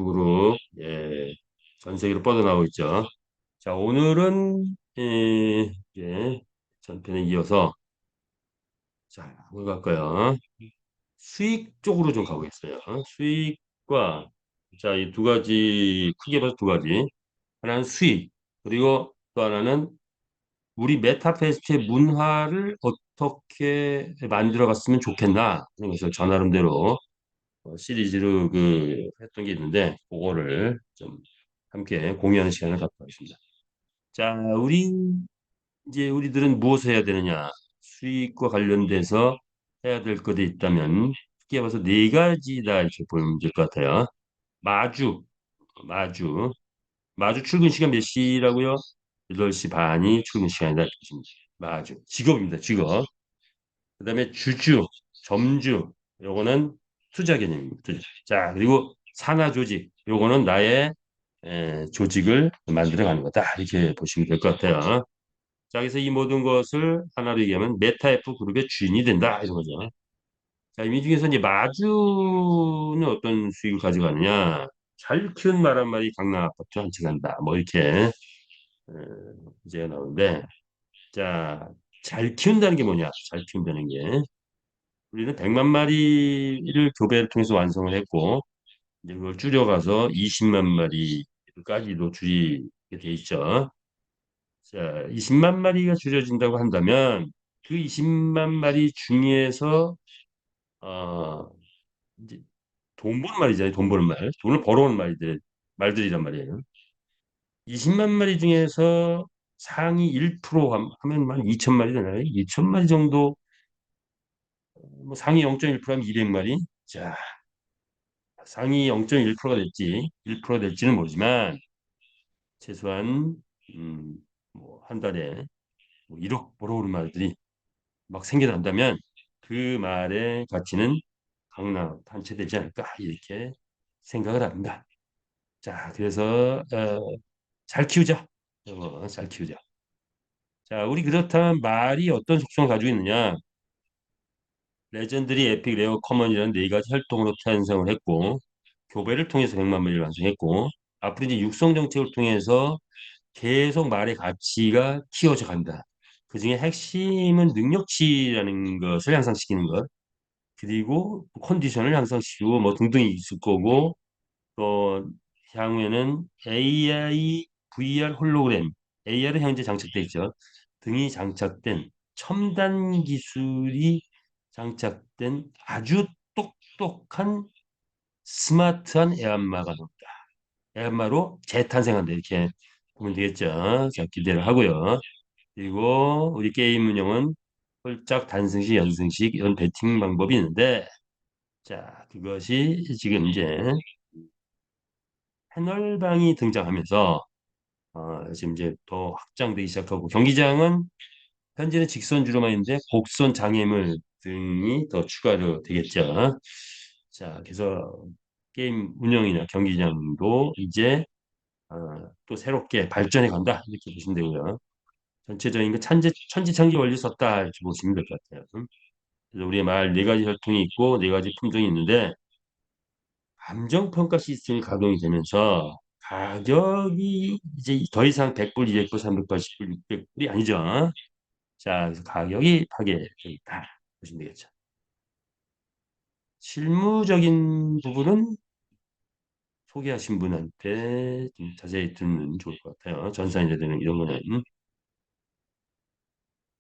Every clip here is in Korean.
그룹, 전 세계로 뻗어나오고 있죠. 자, 오늘은 전편에 이어서 자, 뭘 갈까요? 수익 쪽으로 좀 가보겠어요. 수익과 자, 이 두 가지 크게 봐서 두 가지. 하나는 수익, 그리고 또 하나는 우리 메타페스트의 문화를 어떻게 만들어갔으면 좋겠나 하는 것을 저 나름대로 시리즈로 했던 게 있는데 그거를 좀 함께 공유하는 시간을 갖도록 하겠습니다. 자, 우리들은 무엇을 해야 되느냐? 수익과 관련돼서 해야 될 것이 있다면 크게 봐서 네 가지다 이렇게 보면 될 것 같아요. 마주, 마주, 마주 출근 시간 몇 시라고요? 8시 반이 출근 시간이다. 이렇게 보시면 돼요. 마주, 직업입니다. 직업. 그다음에 주주, 점주, 요거는 투자 개념입니다. 투자. 자, 그리고 산하 조직, 요거는 나의 조직을 만들어가는 거다. 이렇게 보시면 될 것 같아요. 자, 그래서 이 모든 것을 하나로 얘기하면 메타 F 그룹의 주인이 된다. 이런 거죠. 자, 이 중에서 이제 마주는 어떤 수익을 가져가느냐. 잘 키운 말 한 마리 강남 아파트 한 채 간다. 뭐 이렇게 이제 나오는데, 자, 잘 키운다는 게 뭐냐? 잘 키운다는 게. 우리는 100만 마리를 교배를 통해서 완성을 했고, 이제 그걸 줄여가서 20만 마리까지도 줄이게 돼 있죠. 자, 20만 마리가 줄여진다고 한다면 그 20만 마리 중에서 어 이제 돈 버는 말이잖아요. 돈 버는 말. 돈을 벌어오는 말들이란 말이에요. 20만 마리 중에서 상위 1% 하면 한 2천 마리 되나요? 2천 마리 정도 뭐 상위 0.1%하면 200마리. 자, 상위 0.1%가 될지 1% 될지는 모르지만 최소한 뭐한 달에 뭐 1억 벌어오는 말들이 막 생겨난다면 그 말의 가치는 강남 단체되지 않을까 이렇게 생각을 합니다. 자, 그래서 잘 키우자. 잘 키우자. 자, 우리 그렇다면 말이 어떤 속성을 가지고 있느냐? 레전드리, 에픽, 레어, 커먼이라는 네 가지 활동으로 탄생을 했고 교배를 통해서 100만 마리를 완성했고 앞으로 이제 육성 정책을 통해서 계속 말의 가치가 키워져 간다. 그중에 핵심은 능력치라는 것을 향상시키는 것. 그리고 컨디션을 향상시키고 뭐 등등이 있을 거고 또 향후에는 AI, VR 홀로그램, AR은 현재 장착돼 있죠. 등이 장착된 첨단 기술이 장착된 아주 똑똑한 스마트한 애완마가 나온다. 애완마로 재탄생한다 이렇게 보면 되겠죠. 자, 기대를 하고요. 그리고 우리 게임 운영은 홀짝 단승식, 연승식 이런 배팅 방법이 있는데 자, 그것이 지금 이제 패널방이 등장하면서 지금 이제 더 확장되기 시작하고 경기장은 현재는 직선주로만 있는데 곡선 장애물 등이 더 추가로 되겠죠. 자, 그래서 게임 운영이나 경기장도 이제 또 새롭게 발전해 간다 이렇게 보시면 되고요. 전체적인 그 천지창조 원리 썼다 이렇게 보시면 될 것 같아요. 그래서 우리의 말 네 가지 혈통이 있고 네 가지 품종이 있는데 감정평가 시스템이 가동이 되면서 가격이 이제 더 이상 100불, 200불, 380불, 600불이 아니죠. 자, 그래서 가격이 파괴되어 있다. 보시면 되겠죠. 실무적인 부분은 소개하신 분한테 좀 자세히 들으면 좋을 것 같아요. 전산이라든가 이런 거는.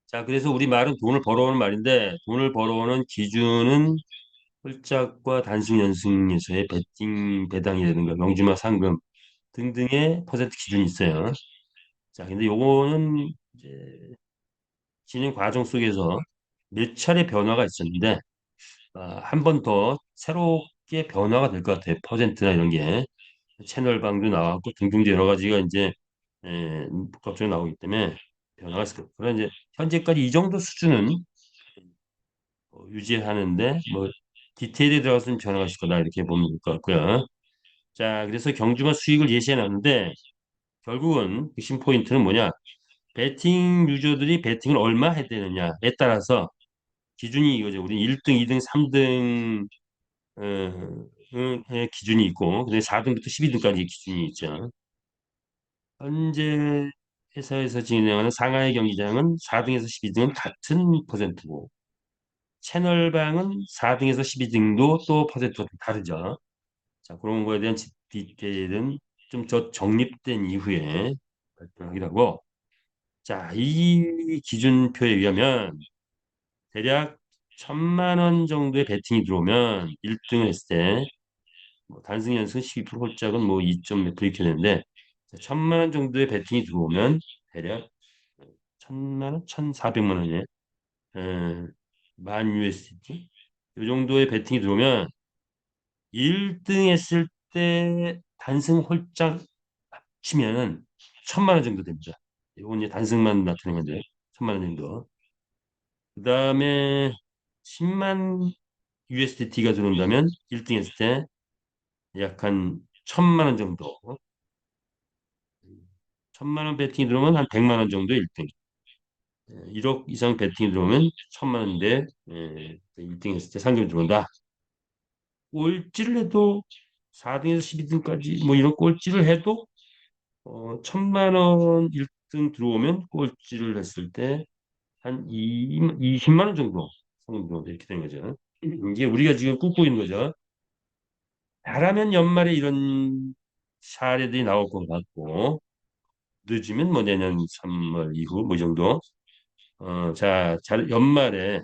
자, 그래서 우리 말은 돈을 벌어오는 말인데 돈을 벌어오는 기준은 홀짝과 단순 연승에서의 배팅 배당이라든가 명주마 상금 등등의 퍼센트 기준이 있어요. 자, 근데 요거는 이제 진행 과정 속에서 몇 차례 변화가 있었는데 한 번 더 새롭게 변화가 될 것 같아요. 퍼센트나 이런 게 채널방도 나왔고 등등 여러 가지가 이제 복합적으로 나오기 때문에 변화가 있을 거예요. 그러나 이제 현재까지 이 정도 수준은 유지하는데 뭐 디테일에 들어가서는 변화가 있을 거다 이렇게 보면 될 것 같고요. 자, 그래서 경주마 수익을 예시해 놨는데 결국은 핵심 포인트는 뭐냐? 배팅 유저들이 배팅을 얼마 해야 되느냐에 따라서 기준이 이거죠. 우리 1등, 2등, 3등을 기준이 있고, 근데 4등부터 12등까지 기준이 있죠. 현재 회사에서 진행하는 상하이 경기장은 4등에서 12등은 같은 퍼센트고, 채널방은 4등에서 12등도 또 퍼센트가 좀 다르죠. 자, 그런 거에 대한 디테일은 좀 더 정립된 이후에 발표하기로 하고, 자, 이 기준표에 의하면 대략 1,000만 원 정도의 베팅이 들어오면 1등을 했을 때, 뭐 단승 연승 12% 홀짝은 뭐 2점 몇 프로 이렇게 되는데, 1,000만 원 정도의 베팅이 들어오면 대략 1,000만 원, 1,400만 원이네. 에, 만 USD 이 정도의 베팅이 들어오면 1등 했을 때 단승 홀짝 합치면은 1,000만 원 정도 됩니다. 이건 이제 단승만 나타낸 건데 1,000만 원 정도. 그 다음에 10만 USDT가 들어온다면 1등 했을 때 약 한 1,000만 원 정도. 1,000만 원 베팅이 들어오면 한 100만 원 정도 1등. 1억 이상 베팅이 들어오면 1,000만 원인데 1등 했을 때 상금이 들어온다. 꼴찌를 해도 4등에서 12등까지 뭐 이런 꼴찌를 해도 1,000만 원 1등 들어오면 꼴찌를 했을 때 한 20만 원 정도 상금 들어온다 이렇게 되는 거죠. 이게 우리가 지금 꿈꾸고 있는 거죠. 잘하면 연말에 이런 사례들이 나올 것 같고 늦으면 뭐 내년 3월 이후 뭐 이 정도. 자, 연말에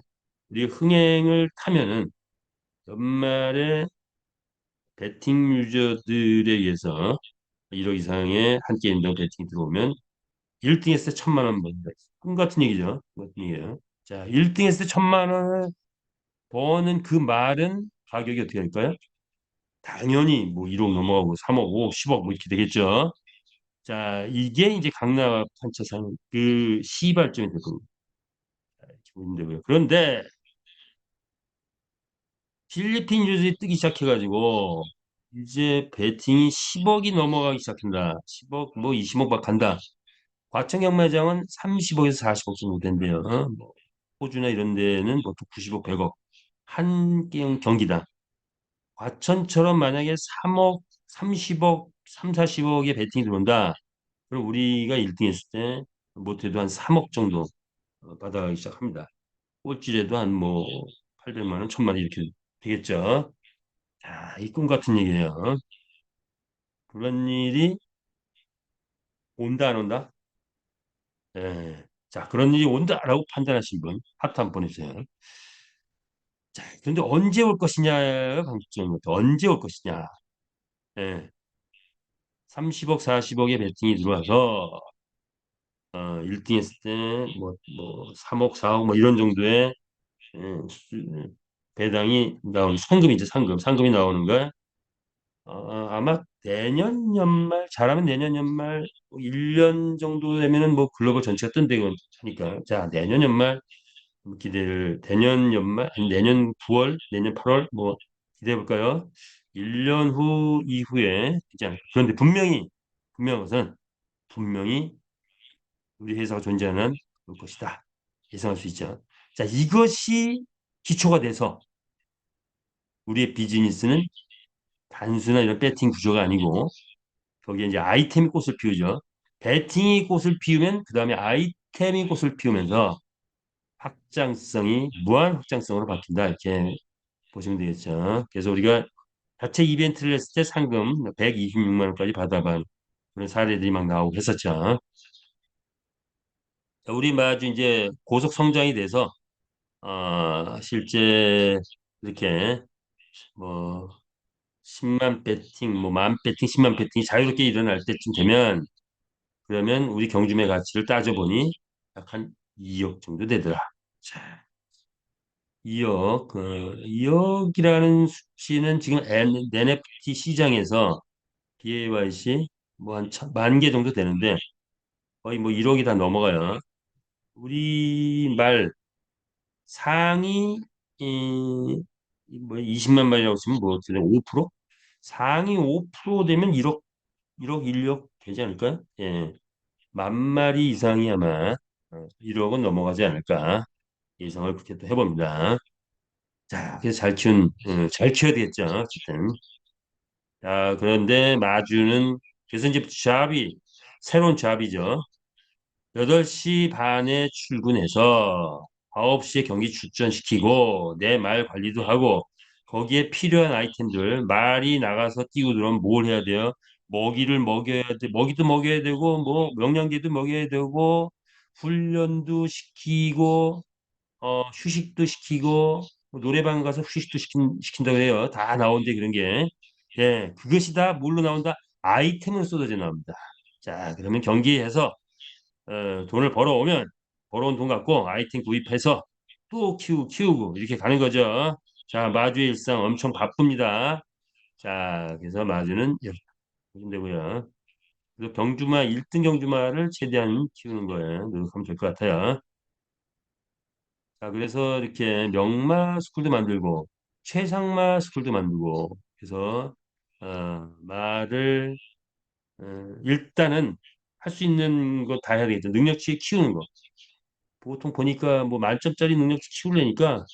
우리 흥행을 타면은 연말에 베팅 유저들에 의해서 1억 이상의 한 게임당 베팅이 들어오면 1등 했을 때 1,000만 원 번다. 꿈 같은 얘기죠. 꿈 같은 얘기예요. 자, 1등 했을 때 1,000만 원을 버는 그 말은 가격이 어떻게 될까요? 당연히 뭐 1억 넘어가고 3억, 5억, 10억 뭐 이렇게 되겠죠. 자, 이게 이제 강남 판처상 그 시발점이 될 겁니다. 이렇게 보면 되고요. 그런데 필리핀 유저들이 뜨기 시작해가지고 이제 베팅이 10억이 넘어가기 시작한다. 10억 뭐 20억 막 간다. 과천 경매장은 30억에서 40억 정도 된대요. 뭐 호주나 이런 데는 보통 90억, 100억 한 게임 경기당. 과천처럼 만약에 3억, 30억, 3, 40억의 베팅이 들어온다. 그럼 우리가 1등 했을 때 못해도 한 3억 정도 받아가기 시작합니다. 꼴찌라도 한 뭐 800만 원, 1,000만 원 이렇게 되겠죠. 자, 이 꿈 같은 얘기예요. 그런 일이 온다 안 온다? 예. 자, 그런 일이 온다라고 판단하신 분 하트 한 번 해주세요. 자, 근데 언제 올 것이냐가 관건인 것 같아요. 언제 올 것이냐. 예. 30억, 40억의 베팅이 들어와서 1등 했을 때 뭐 3억, 4억 뭐 이런 정도의 배당이 나오는 상금이죠, 상금. 상금이 나오는 걸 아마 내년 연말 잘하면 내년 연말 1년 정도 되면은 뭐 글로벌 전체가 뜬다고 하니까 자 내년 연말 기대를 내년 연말 아니, 내년 9월 내년 8월 뭐 기대해 볼까요? 1년 후 이후에 되지 않을까. 그런데 분명한 것은 분명히 우리 회사가 존재하는 볼 것이다. 예상할 수 있죠. 자 이것이 기초가 돼서 우리의 비즈니스는 단순한 이런 배팅 구조가 아니고 거기에 이제 아이템이 꽃을 피우죠. 배팅이 꽃을 피우면 그 다음에 아이템이 꽃을 피우면서 확장성이 무한 확장성으로 바뀐다 이렇게 보시면 되겠죠. 그래서 우리가 자체 이벤트를 했을 때 상금 126만 원까지 받아본 그런 사례들이 막 나오고 했었죠. 자, 우리 마주 이제 고속 성장이 돼서 실제 이렇게 뭐 10만 배팅, 뭐 만 배팅, 10만 배팅이 자유롭게 일어날 때쯤 되면 그러면 우리 경주의 가치를 따져보니 약 한 2억 정도 되더라. 자, 2억, 2억이라는 수치는 지금 NFT 시장에서 BAYC 뭐 한 만 개 정도 되는데 거의 뭐 1억이 다 넘어가요. 우리 말 상위 뭐 20만 마리라고 치면 뭐 어떻게 돼? 5%? 상위 5% 되면 1억, 1억, 1억 되지 않을까요? 예. 만 마리 이상이 아마 1억은 넘어가지 않을까 예상을 그렇게 또 해봅니다. 자, 그래서 잘 키워야 되겠죠. 어쨌든. 자, 그런데 마주는 그래서 이제 잡이 새로운 잡이죠. 8시 반에 출근해서 9시에 경기 출전시키고 내 말 관리도 하고 거기에 필요한 아이템들 말이 나가서 뛰고 들어오면 뭘 해야 돼요? 먹이를 먹여야 돼. 먹이도 먹여야 되고 뭐 영양제도 먹여야 되고 훈련도 시키고 휴식도 시키고 뭐 노래방 가서 휴식도 시킨다고 해요. 다 나오는데 그런 게 예, 그것이 다 뭘로 나온다? 아이템으로 쏟아져 나옵니다. 자, 그러면 경기에서 돈을 벌어오면 벌어온 돈 갖고 아이템 구입해서 또 키우고 이렇게 가는 거죠. 자, 마주의 일상 엄청 바쁩니다. 자, 그래서 마주는 이렇게 보시면 되고요. 그래서 경주마 1등 경주마를 최대한 키우는 거예요. 노력하면 될 것 같아요. 자, 그래서 이렇게 명마 스쿨도 만들고 최상마 스쿨도 만들고 그래서 말을 일단은 할 수 있는 거 다 해야 되겠죠. 능력치 키우는 거. 보통 보니까 뭐 만점짜리 능력치 키우려니까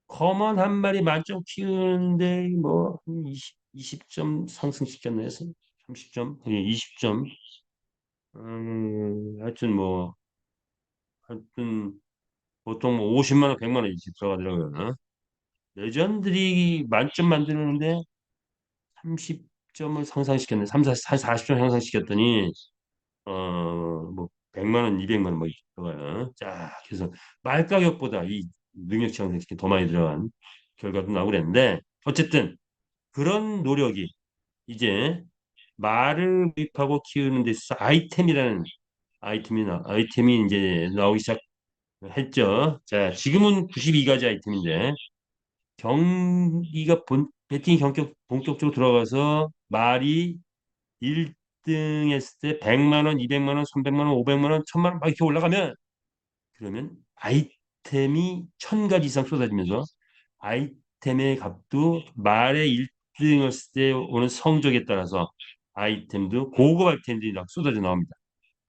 커먼 한 마리 만점 키우는데 뭐 20점 상승시켰네. 30점, 20점. 하여튼 뭐 하여튼 보통 뭐 50만 원, 100만 원 이렇게 들어가더라고요. 레전드리 만점 만드는데 30점을 상상시켰네. 40점 상상시켰더니 뭐 100만 원, 200만 원 뭐 이렇게 들어가요. 자, 그래서 말 가격보다 이 능력치 상승시킨 더 많이 들어간 결과도 나오고 그랬는데 어쨌든 그런 노력이 이제 말을 구입하고 키우는 데 있어서 아이템이 이제 나오기 시작했죠. 자, 지금은 92가지 아이템인데 배팅이 본격적으로 들어가서 말이 1등 했을 때 100만 원, 200만 원, 300만 원, 500만 원, 1000만 원 막 이렇게 올라가면 그러면 아이템이 1000가지 이상 쏟아지면서 아이템의 값도 말의 1등 했을 때 오는 성적에 따라서 아이템도 고급 아이템들이 막 쏟아져 나옵니다.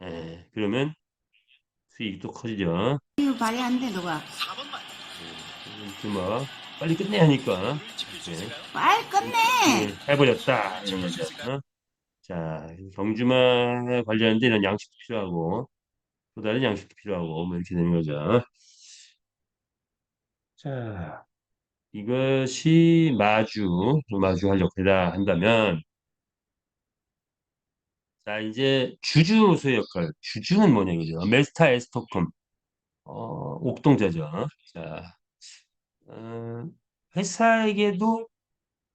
예, 그러면 수익이 또 커지죠. 이거 발이 안 돼, 너가. 이렇게 막 빨리 끝내야 하니까 이렇게 빨리 끝내! 해버렸다 이런 거죠. 자, 경주마 관련된 이런 양식도 필요하고 또 다른 양식도 필요하고 뭐 이렇게 되는 거죠. 자, 이것이 마주 활력이다 한다면 자, 이제 주주로서의 역할. 주주는 뭐냐 이거죠. 멜스타 에스토컴 옥동자죠. 자, 어, 회사에게도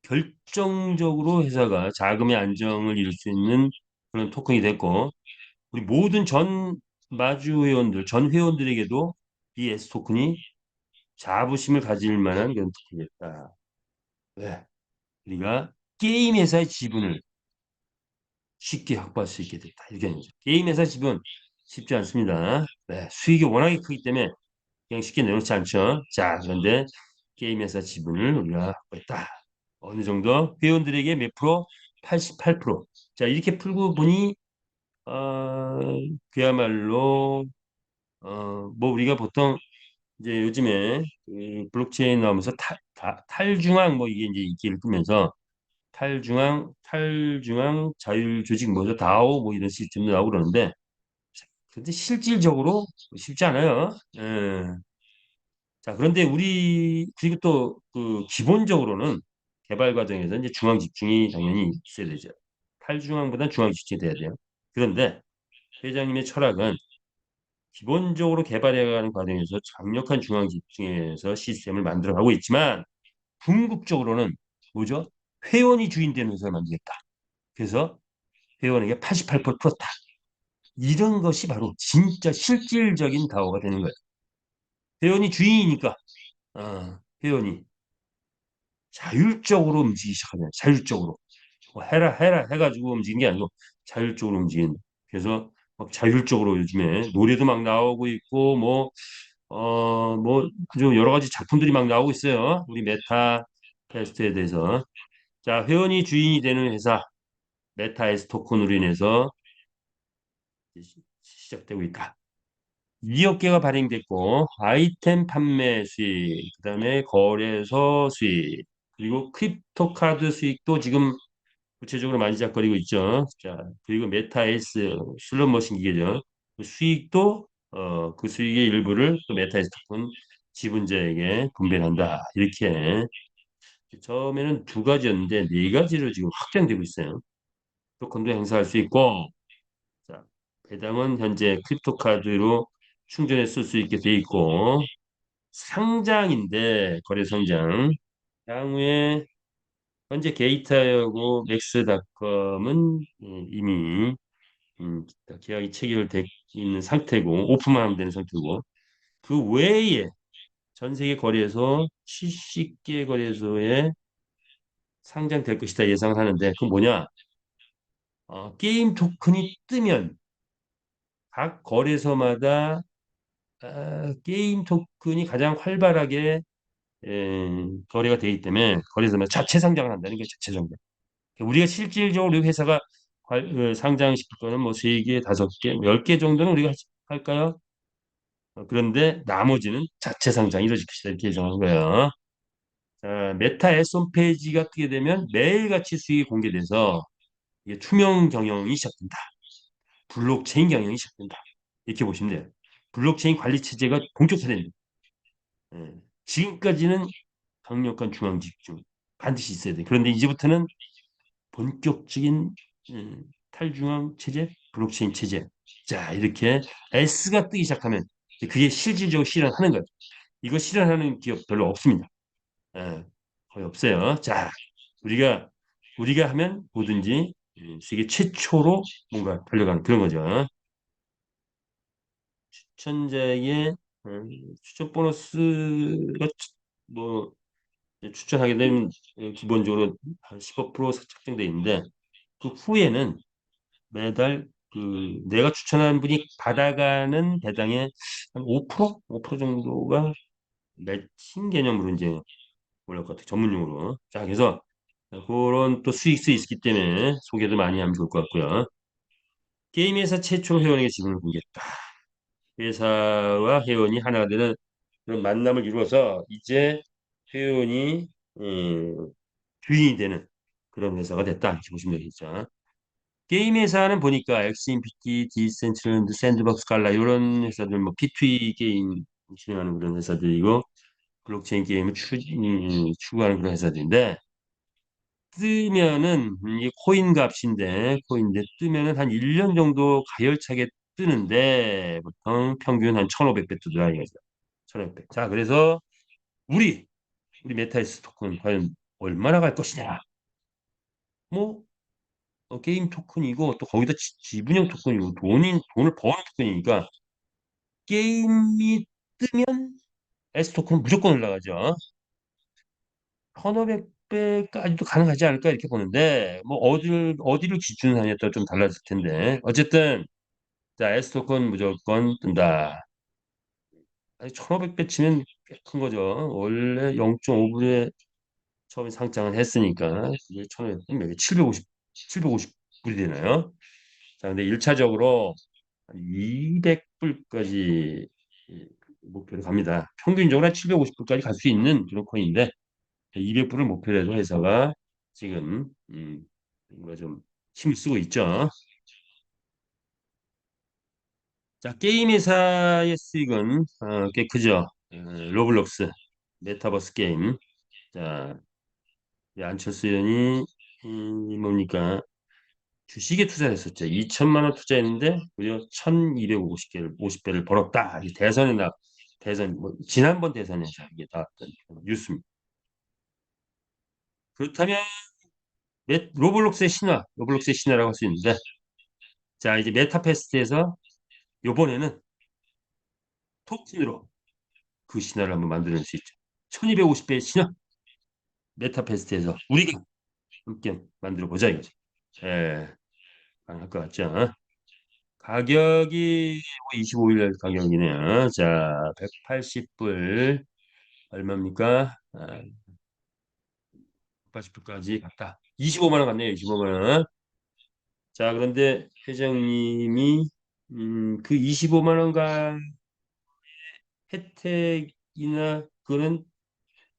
결정적으로 회사가 자금의 안정을 이룰 수 있는 그런 토큰이 됐고 우리 모든 전 마주 회원들, 전 회원들에게도 이 S 토큰이 자부심을 가질 만한 그런 토큰이었다. 왜? 우리가 게임 회사의 지분을 쉽게 확보할 수 있게 됐다. 이렇게 하는 거죠. 게임 회사 지분 쉽지 않습니다. 네, 수익이 워낙에 크기 때문에 그냥 쉽게 내놓지 않죠. 자, 그런데 게임 회사 지분을 우리가 확보했다. 어느 정도 회원들에게 몇 프로? 88%. 자, 이렇게 풀고 보니 어, 그야말로 뭐 우리가 보통 이제 요즘에 그 블록체인 나오면서 탈중앙 뭐 이게 이제 인기를 끄면서 탈중앙 자율 조직 뭐죠 다오 뭐 이런 시스템도 나오고 그러는데 근데 실질적으로 쉽지 않아요. 예. 자, 그런데 그리고 또 그 기본적으로는 개발 과정에서 이제 중앙 집중이 당연히 있어야 되죠. 탈중앙보다 중앙 집중이 돼야 돼요. 그런데 회장님의 철학은 기본적으로 개발해가는 과정에서 강력한 중앙 집중에서 시스템을 만들어가고 있지만 궁극적으로는 뭐죠? 회원이 주인 되는 회사를 만들겠다. 그래서 회원에게 88% 풀었다. 이런 것이 바로 진짜 실질적인 다오가 되는 거예요. 회원이 주인이니까 회원이 자율적으로 움직이기 시작하면 자율적으로 뭐 해라 해가지고 움직이는 게 아니고 자율적으로 움직이는. 그래서 막 자율적으로 요즘에 노래도 막 나오고 있고 뭐 그저 여러 가지 작품들이 막 나오고 있어요. 우리 메타 퀘스트에 대해서. 자, 회원이 주인이 되는 회사 메타에스 토큰으로 인해서 시작되고 있다. 2억 개가 발행됐고 아이템 판매 수익, 그다음에 거래소 수익, 그리고 크립토 카드 수익도 지금 구체적으로 만지작거리고 있죠. 자, 그리고 메타에이스 슬롯머신 기계죠. 그 수익도 그 수익의 일부를 또 메타에이스 토큰 지분자에게 분배한다. 이렇게 처음에는 두 가지였는데 네 가지로 지금 확장되고 있어요. 토큰도 행사할 수 있고, 자, 배당은 현재 크립토 카드로 충전해 쓸 수 있게 돼 있고, 상장인데 거래 상장. 향후에 현재 게이트하고 맥스닷컴은 이미 계약이 체결돼 있는 상태고 오픈만 하면 되는 상태고 그 외에 전 세계 거래소 70개 거래소에 상장될 것이다 예상을 하는데 그 뭐냐? 게임 토큰이 뜨면 각 거래소마다 게임 토큰이 가장 활발하게 거래가 되기 때문에 거래소마다 자체 상장을 한다는 게 자체 상장. 우리가 실질적으로 우리 회사가 상장시킬 거는 뭐 3개, 5개, 10개 정도는 우리가 할까요? 그런데 나머지는 자체 상장 이루어질 것이다 이렇게 예상한 거예요. 자, 메타 S 홈페이지가 뜨게 되면 매일같이 수익이 공개돼서 이게 투명 경영이 시작된다. 블록체인 경영이 시작된다. 이렇게 보시면 돼요. 블록체인 관리 체제가 본격화됩니다. 예. 지금까지는 강력한 중앙 집중 반드시 있어야 돼. 그런데 이제부터는 본격적인 탈중앙 체제, 블록체인 체제. 자, 이렇게 S가 뜨기 시작하면 그게 실질적으로 실현하는 거예요. 이거 실현하는 기업 별로 없습니다. 예, 거의 없어요. 자, 우리가 우리가 하면 뭐든지 세계 최초로 뭔가 달려가는 그런 거죠. 추천자에게 추천 보너스가 뭐 추천하게 되면 기본적으로 한 15% 책정돼 있는데 그 후에는 매달 그 내가 추천한 분이 받아가는 배당의 한 5%? 5% 정도가 매칭 개념으로 이제 올라올 것 같아요. 전문용어로. 자, 그래서 그런 또 수익성이 있기 때문에 소개도 많이 하면 좋을 것 같고요. 게임 회사 최초 회원에게 지분을 공개했다. 회사와 회원이 하나가 되는 그런 만남을 이루어서 이제 회원이 주인이 되는 그런 회사가 됐다. 이렇게 보시면 되겠죠. 게임 회사는 보니까 엑스인피티, 디센트럴랜드, 샌드박스, 갈라 이런 회사들 뭐 P2E 게임 진행하는 그런 회사들이고 블록체인 게임을 추구하는 그런 회사들인데 뜨면은 이게 코인 값인데 코인인데 뜨면은 한 1년 정도 가열차게 뜨는데 보통 평균 한 1,500배 뜨더라 이거죠. 1,500배. 자, 그래서 우리 메타에스 토큰 과연 얼마나 갈 것이냐? 뭐 게임 토큰이고 또 거기다 지분형 토큰이고 돈을 버는 토큰이니까 게임이 뜨면 S 토큰은 무조건 올라가죠. 1,500배까지도 가능하지 않을까 이렇게 보는데 뭐 어디를 기준으로 하냐에 따라 좀 달라질 텐데 어쨌든 자 S 토큰 무조건 뜬다. 아니, 1,500배 치면 꽤 큰 거죠. 원래 0.5불에 처음에 상장을 했으니까 이게 1,500, 750불이 되나요? 자, 근데 1차적으로 200불까지 목표로 갑니다. 평균적으로 한 750불까지 갈 수 있는 그런 코인인데 200불을 목표로 해서 회사가 지금 뭔가 좀 힘을 쓰고 있죠. 자, 게임 회사의 수익은 꽤 크죠. 로블록스, 메타버스 게임. 자, 이 안철수 의원이 뭡니까? 주식에 투자를 했었죠. 2천만 원 투자했는데 무려 1,250개를 50배를 벌었다. 이 대선 뭐 지난번 대선에서 이게 나왔던 뉴스입니다. 그렇다면 로블록스의 신화라고 할 수 있는데 자 이제 메타퀘스트에서 요번에는 토큰으로 그 신화를 한번 만들어낼 수 있죠. 1,250배의 신화 메타퀘스트에서 우리가 함께 만들어 보자 이거지. 예, 가능할 것 같죠. 가격이 25일 가격이네요. 자, 180불 얼마입니까? 180불까지 갔다. 25만 원 갔네요. 25만 원. 자, 그런데 회장님이 그 25만 원가 혜택이나 그거는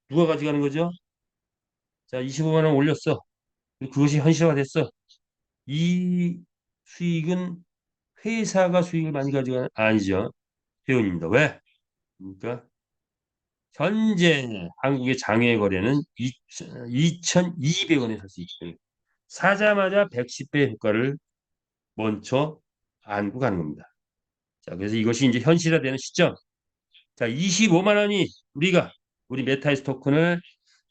누가 가져가는 거죠? 자, 25만 원 올렸어. 그것이 현실화됐어. 이 수익은 회사가 수익을 많이 가져가는 아니죠. 회원입니다. 왜? 그러니까 현재 한국의 장외 거래는 2,200원에 살 수 있기. 사자마자 110배 효과를 먼저 안고 가는 겁니다. 자, 그래서 이것이 이제 현실화되는 시점. 자, 25만 원이 우리 메타이스 토큰을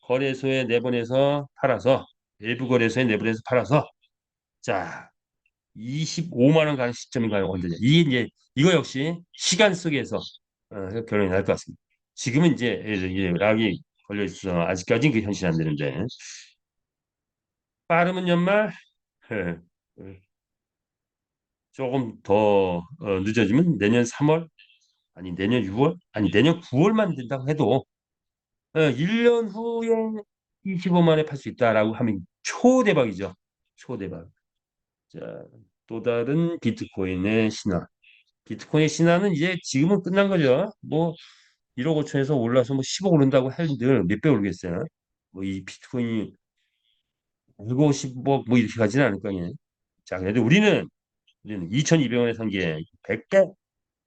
거래소에 내보내서 팔아서 외부 거래소에 내보내서 팔아서 자, 25만 원 가는 시점인가요? 언제냐? 이 이제 이거 역시 시간 속에서 결론이 날 것 같습니다. 지금은 이제 락이 걸려 있어 아직까지는 그 현실이 안 되는데 빠르면 연말 예, 조금 더 늦어지면 내년 3월 아니 내년 6월 아니 내년 9월만 된다고 해도 1년 후에 25만에 팔 수 있다라고 하면 초대박이죠. 초대박. 자, 또 다른 비트코인의 신화. 비트코인의 신화는 이제 지금은 끝난 거죠. 뭐 1억 5천에서 올라서 뭐 10억 오른다고 한들 몇 배 오르겠어요. 뭐 이 비트코인이 1억 10억 뭐 이렇게 가지는 않을 거 아니에요. 자, 그래도 우리는 2,200원에 산 게 100배,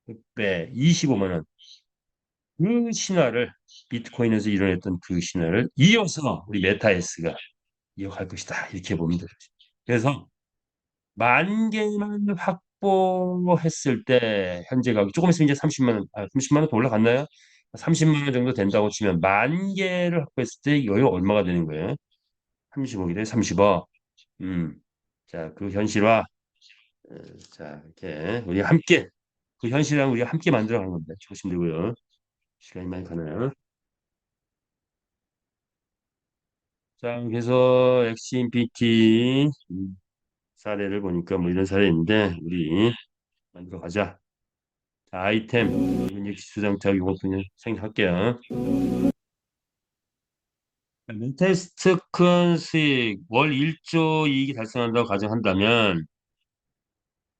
100배, 25만 원. 그 신화를 비트코인에서 일어났던 그 신화를 이어서 우리 메타에스가 이어갈 것이다. 이렇게 봅니다. 그래서 만 개만 확보했을 때 현재 가격 조금 있으면 이제 30만 원, 30만 원 더 올라갔나요? 30만 원 정도 된다고 치면 만 개를 확보했을 때 여유 얼마가 되는 거예요? 35일에 30억. 음. 자, 그 현실화. 어, 자, 이렇게 우리 함께 그 현실을 우리가 함께 만들어가는 겁니다. 조심되고요. 시간이 많이 가나요? 자, 그래서 엑스임피티 사례를 보니까 뭐 이런 사례인데 우리 만들어 가자. 자, 아이템 이제 기초장착 이거 그냥 생략할게요. 멘테스트 큰 수익 월 1조 이익이 달성한다고 가정한다면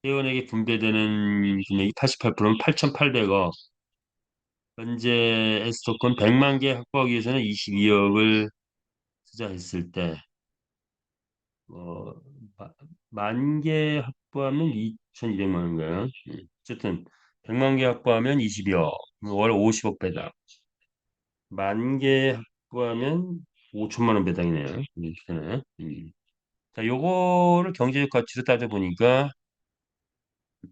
회원에게 분배되는 금액이 88%면 8,800억. 현재 S토큰 100만 개 확보하기 위해서는 22억을 투자했을 때 어, 만 개 확보하면 2,200만 원인가요? 어쨌든 100만 개 확보하면 22억, 월 50억 배당. 만 개 확보하면 5천만 원 배당이네요. 이렇게 되네. 자, 요거를 경제적 가치로 따져보니까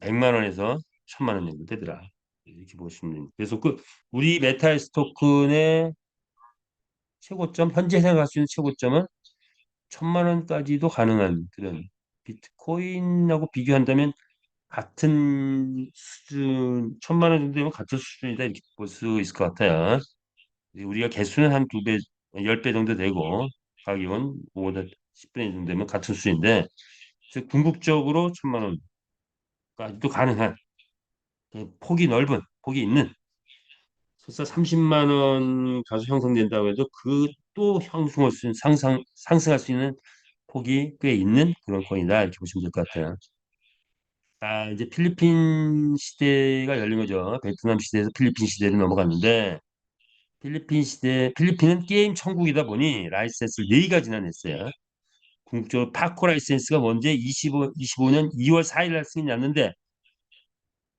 100만 원에서 1,000만 원 정도 되더라. 이렇게 보시면 됩니다. 그래서 우리 메탈 토큰의 최고점, 현재 생각할 수 있는 최고점은 1,000만 원까지도 가능한 그런 비트코인하고 비교한다면 같은 수준, 1,000만 원 정도 되면 같은 수준이다 이렇게 볼 수 있을 것 같아요. 우리가 개수는 한 두 배, 10배 정도 되고 가격은 5보다 10배 정도 되면 같은 수준인데 즉 궁극적으로 1,000만 원까지도 가능한 폭이 넓은 폭이 있는 설사 30만 원 가수 형성된다고 해도 그 또 형성할 수 있는 상승할 수 있는 폭이 꽤 있는 그런 코인이다 이렇게 보시면 될 것 같아요. 이제 필리핀 시대가 열린 거죠. 베트남 시대에서 필리핀 시대로 넘어갔는데 필리핀은 게임 천국이다 보니 라이센스를 네 가지나 냈어요. 궁극적으로 파코 라이센스가 먼저 25년 2월 4일 날 승인이 났는데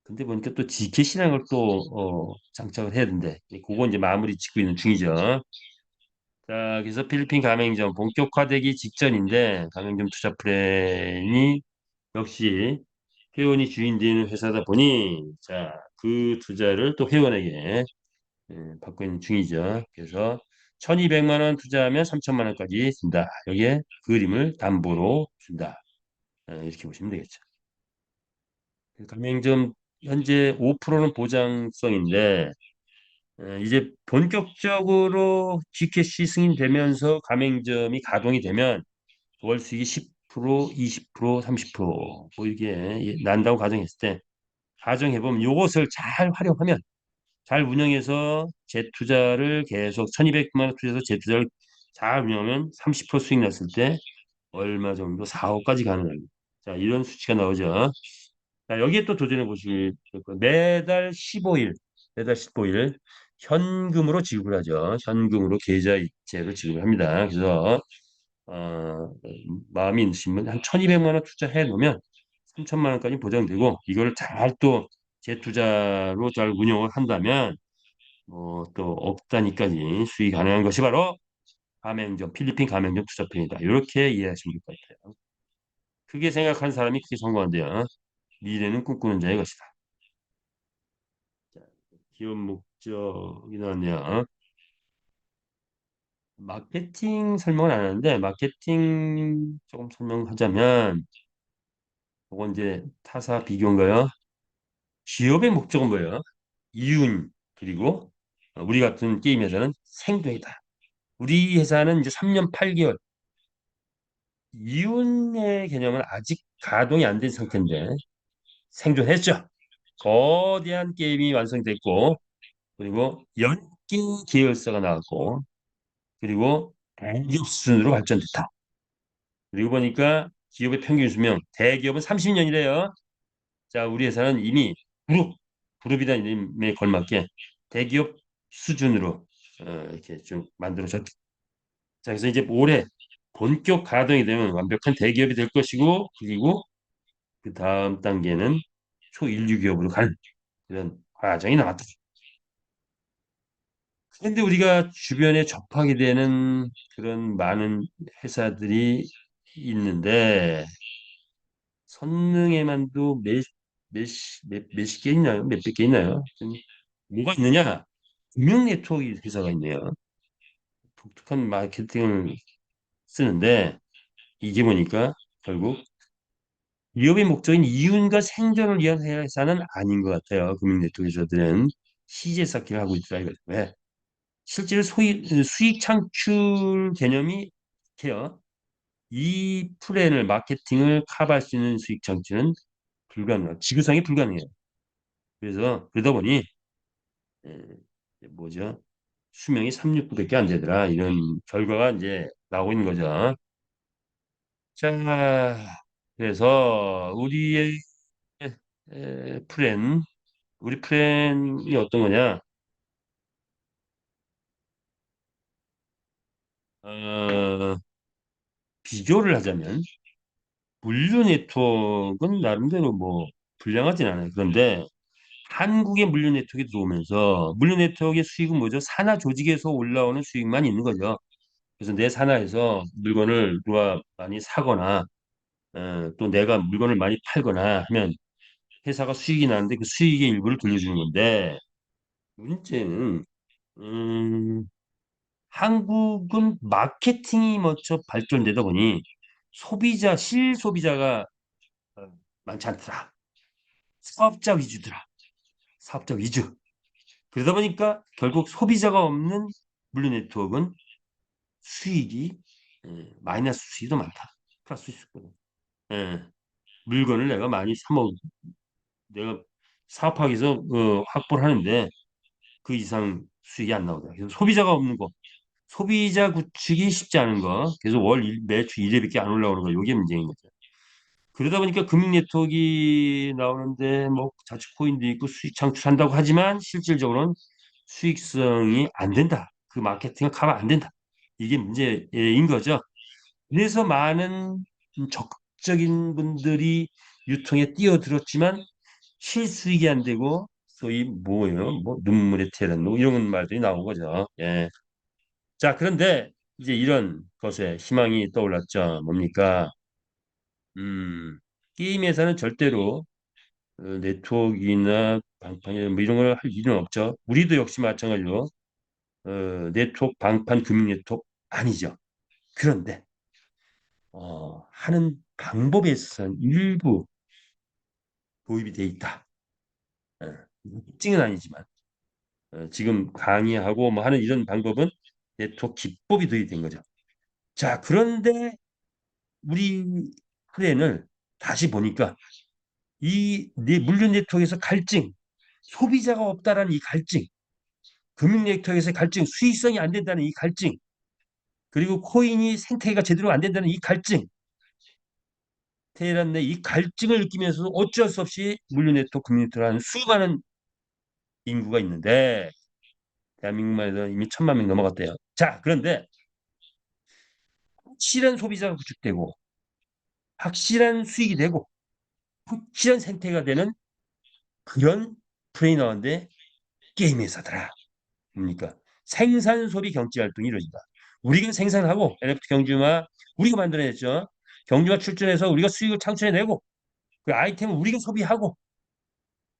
근데 보니까 또 지켓이라는 걸 또 장착을 해야 된대. 그거 이제 마무리 짓고 있는 중이죠. 자, 그래서 필리핀 가맹점 본격화되기 직전인데 가맹점 투자 플랜이 역시 회원이 주인 되는 회사다 보니 자, 그 투자를 또 회원에게 받고 있는 중이죠. 그래서 1,200만 원 투자하면 3천만 원까지 준다. 여기에 그림을 담보로 준다. 이렇게 보시면 되겠죠. 가맹점 현재 5%는 보장성인데 이제 본격적으로 G캐시 승인되면서 가맹점이 가동이 되면 월 수익이 10%, 20%, 30%뭐 이게 난다고 가정했을 때 가정해보면 이것을 잘 활용하면 잘 운영해서 재투자를 계속 1,200만 원 투자해서 재투자를 잘 운영하면 30% 수익 났을 때 얼마 정도 4억까지 가능합니다. 자, 이런 수치가 나오죠. 자, 여기에 또 도전해 보실 거예요. 매달 15일 현금으로 지급을 하죠. 현금으로 계좌 이체를 지급합니다. 그래서 어, 마음이 있으시면 한 1,200만 원 투자해 놓으면 3천만 원까지 보장되고 이거를 잘 또 재투자로 잘 운영을 한다면 또 억 단위까지 수익이 가능한 것이 바로 가맹점, 필리핀 가맹점 투자편이다. 이렇게 이해하시면 될 것 같아요. 크게 생각하는 사람이 크게 성공한대요. 미래는 꿈꾸는 자의 것이다. 자, 기업 목적이 나왔네요. 마케팅 설명은 안 하는데 마케팅 조금 설명하자면 그건 이제 타사 비교인가요? 기업의 목적은 뭐예요? 이윤 그리고 우리 같은 게임 회사는 생존이다. 우리 회사는 이제 3년 8개월 이윤의 개념은 아직 가동이 안 된 상태인데 생존했죠. 거대한 게임이 완성됐고 그리고 연계 계열사가 나왔고 그리고 대기업 수준으로 발전됐다. 그리고 보니까 기업의 평균 수명 대기업은 30년이래요. 자, 우리 회사는 이미 그룹이라는 이름에 걸맞게 대기업 수준으로 이렇게 좀 만들어졌다. 자, 그래서 이제 올해 본격 가동이 되면 완벽한 대기업이 될 것이고 그리고 그 다음 단계는 초인류 기업으로 가는 그런 과정이 나왔다. 그런데 우리가 주변에 접하게 되는 그런 많은 회사들이 있는데 선능에만도 몇십 개 있나요? 몇백 개 있나요? 뭐가 있느냐? 금융 네트워크 회사가 있네요. 독특한 마케팅을 쓰는데 이게 보니까 결국 기업의 목적인 이윤과 생존을 위한 회사는 아닌 것 같아요. 금융 네트워크 회사들은 시제 쌓기를 하고 있다 이거죠. 왜? 실제로 수익 창출 개념이 해요. 이 플랜을 마케팅을 커버할 수 있는 수익 창출은 불가능해요. 지구상에 불가능해요. 그래서 그러다 보니 뭐죠? 수명이 369밖에 안 되더라. 이런 결과가 이제 나오고 있는 거죠. 자, 그래서 우리의 플랜, 우리 플랜이 어떤 거냐? 어, 비교를 하자면 물류 네트워크는 나름대로 뭐 불량하진 않아요. 그런데 한국의 물류 네트워크에 들어오면서 물류 네트워크의 수익은 뭐죠? 산하 조직에서 올라오는 수익만 있는 거죠. 그래서 내 산하에서 물건을 누가 많이 사거나 또 내가 물건을 많이 팔거나 하면 회사가 수익이 나는데 그 수익의 일부를 돌려주는 건데 문제는 음, 한국은 마케팅이 먼저 발전되다 보니 실소비자가 어, 많지 않더라. 사업자 위주더라. 사업자 위주. 그러다 보니까 결국 소비자가 없는 물류 네트워크는 수익이 마이너스 수익도 많다. 플러스 수익도. 예, 물건을 내가 많이 내가 사업하기 위해서 확보를 하는데 그 이상 수익이 안 나오더라. 그래서 소비자가 없는 거, 소비자 구축이 쉽지 않은 거, 그래서 매출 1회밖에 안 올라오는 거, 이게 문제인 거죠. 그러다 보니까 금융 네트워크 나오는데 뭐 자축 코인도 있고 수익 창출한다고 하지만 실질적으로는 수익성이 안 된다. 그 마케팅을 커버 안 된다. 이게 문제인 거죠. 그래서 많은 적극적인 분들이 유통에 뛰어들었지만 실수익이 안 되고 소위 뭐예요? 뭐 눈물의 테란 뭐 이런 말들이 나온 거죠. 예. 자, 그런데 이제 이런 것에 희망이 떠올랐죠. 뭡니까? 게임에서는 절대로 네트워크나 방판이나 뭐 이런 걸 할 일은 없죠. 우리도 역시 마찬가지로 네트워크 방판 금융 네트워크 아니죠. 그런데 하는 방법에 있어서는 일부 도입이 돼 있다. 어, 특징은 아니지만 지금 강의하고 뭐 하는 이런 방법은 네트워크 기법이 도입된 거죠. 자, 그런데 우리 플랜을 다시 보니까 물류 네트워크에서 갈증, 소비자가 없다라는 이 갈증, 금융 네트워크에서 갈증, 수익성이 안 된다는 이 갈증, 그리고 코인이 생태계가 제대로 안 된다는 이 갈증, 테헤란 내 이 갈증을 느끼면서도 어쩔 수 없이 물류 네트워크 금융 네트워크라는 수많은 인구가 있는데 대한민국만 해도 이미 1,000만 명 넘어갔대요. 자, 그런데 확실한 소비자가 구축되고 확실한 수익이 되고 확실한 생태가 되는 그런 플레이 나왔는데 게임 회사더라. 뭡니까? 생산 소비 경제 활동이 이루어진다. 우리가 생산하고 NFT 경주마 우리가 만들어냈죠. 경주마 출전해서 우리가 수익을 창출해내고 그 아이템을 우리가 소비하고